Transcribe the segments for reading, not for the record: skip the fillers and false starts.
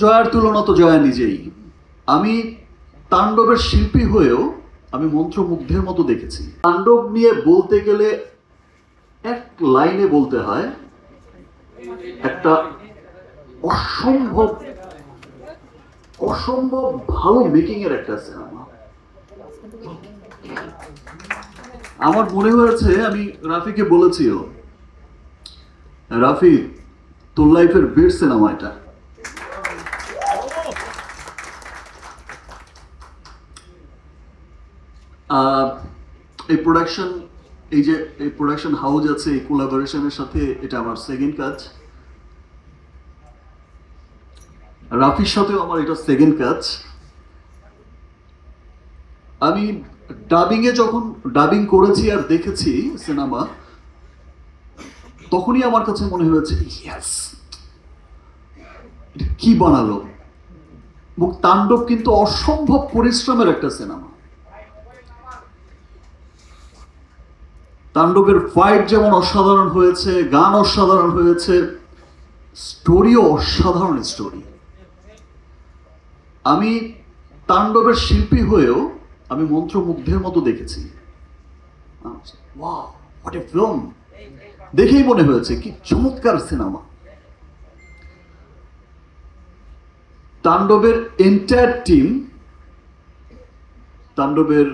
জয়ার তুলনা তো জয়া নিজেই। আমি তাণ্ডবের শিল্পী হয়েও আমি মন্ত্রমুগ্ধের মতো দেখেছি। তাণ্ডব নিয়ে বলতে গেলে এক লাইনে বলতে হয়, একটা অসম্ভব অসম্ভব ভালো মেকিং এর একটা সিনেমা। আমার মনে হয়েছে, আমি রাফিকে বলেছিও, রাফি তোর লাইফের বেস্ট সিনেমা এটা। এই প্রোডাকশন, এই যে এই প্রোডাকশন হাউস আছে, এই কোলাবোরেশনের সাথে এটা আমার সেকেন্ড কাজ। রাফির সাথেও আমার এটা সেকেন্ড কাজ। আমি যখন ডাবিং করেছি আর দেখেছি সিনেমা, তখনই আমার কাছে মনে হয়েছে ইয়েস, কি বানালো। এবং তাণ্ডব কিন্তু অসম্ভব পরিশ্রমের একটা সিনেমা। তাণ্ডবের ফাইট যেমন অসাধারণ হয়েছে, গান অসাধারণ হয়েছে, স্টোরিও অসাধারণ স্টোরি। আমি তাণ্ডবের শিল্পী হয়েও আমি মন্ত্রমুগ্ধের মতো দেখেছি। Wow, what a film! দেখেই মনে হয়েছে কি চমৎকার সিনেমা। তাণ্ডবের এন্টায়ার টিম, তাণ্ডবের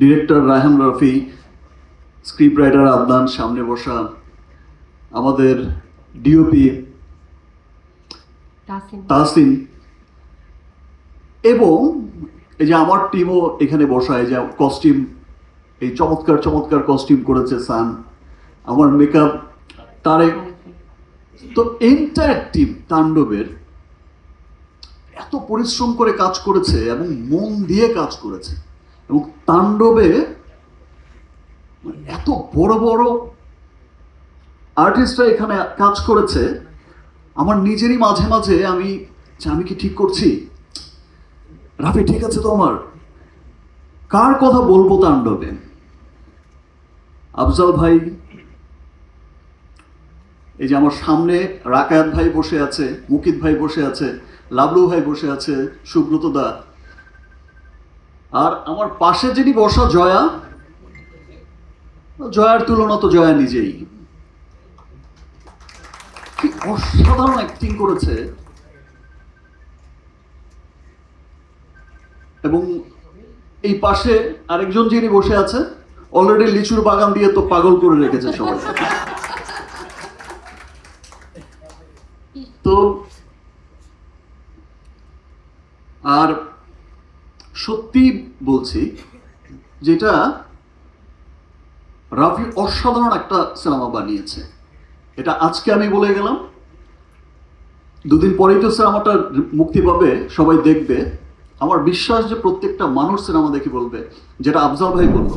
director Raihan Rafi, script writer Adnan সামনে বসা, আমাদের ডিওপি তাহসিন, এবং এই যে আমার টিমও এখানে বসা, এই যে কস্টিউম, এই চমৎকার চমৎকার কস্টিউম করেছে সান, আমার মেকআপ তারেক। তো এন্টায়ার টিম তাণ্ডবের এত পরিশ্রম করে কাজ করেছে এবং মন দিয়ে কাজ করেছে। এবং তাণ্ডবে এত বড় বড় আর্টিস্টরা এখানে কাজ করেছে, আমার নিজেরই মাঝে মাঝে আমি কি ঠিক করছি, রাফি ঠিক আছে তো আমার, কার কথা বলবো তাণ্ডবে? আফজাল ভাই, এই যে আমার সামনে রাকায়াত ভাই বসে আছে, মুকিত ভাই বসে আছে, লাবলু ভাই বসে আছে, সুব্রত দা, আর আমার পাশে যিনি বসা জয়া, জয়ার তুলনা তো জয়া নিজেই। কি অসাধারণ অ্যাক্টিং করেছে। এবং এই পাশে আরেকজন যিনি বসে আছে, অলরেডি লিচুর বাগান দিয়ে তো পাগল করে রেখেছে সবাই। তো আর সত্যি বলছি, যেটা রাফি অসাধারণ একটা সিনেমা বানিয়েছে, এটা আজকে আমি বলে গেলাম, দুদিন পরেই তো সিনেমাটা মুক্তি পাবে, সবাই দেখবে। আমার বিশ্বাস যে প্রত্যেকটা মানুষ সিনেমা দেখে বলবে যেটা আফজাল ভাই বলল।